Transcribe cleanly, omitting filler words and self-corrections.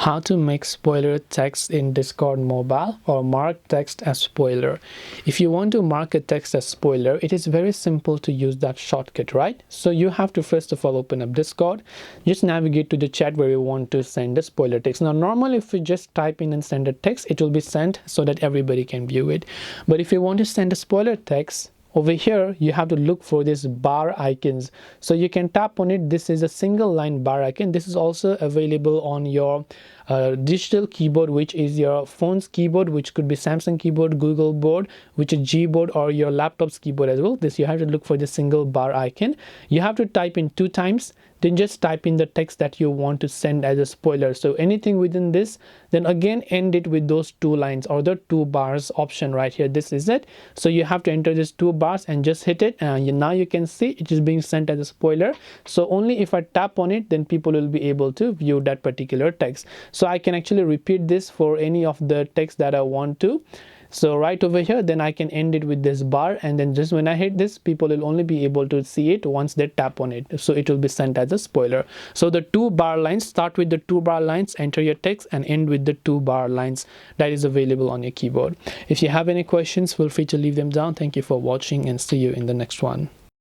How to make spoiler text in Discord mobile or mark text as spoiler. If you want to mark a text as spoiler, it is very simple to use that shortcut, right? So you have to first of all open up Discord, just navigate to the chat where you want to send the spoiler text. Now normally if you just type in and send a text, it will be sent so that everybody can view it. But if you want to send a spoiler text, over here you have to look for these bar icons, so you can tap on it. This is a single line bar icon. This is also available on your digital keyboard, which is your phone's keyboard, which could be Samsung keyboard, Google board, which is Gboard, or your laptop's keyboard as well. This you have to look for the single bar icon. You have to type in 2 times, then just type in the text that you want to send as a spoiler. So anything within this, then again end it with those 2 lines or the 2 bars option right here. This is it. So you have to enter these 2 bars and just hit it, and now you can see it is being sent as a spoiler. So only if I tap on it, then people will be able to view that particular text. So I can actually repeat this for any of the text that I want to. So right over here, then I can end it with this bar, and then just when I hit this, people will only be able to see it once they tap on it. So it will be sent as a spoiler. So the 2 bar lines, start with the 2 bar lines, enter your text, and end with the 2 bar lines that is available on your keyboard. If you have any questions, feel free to leave them down. Thank you for watching and see you in the next one.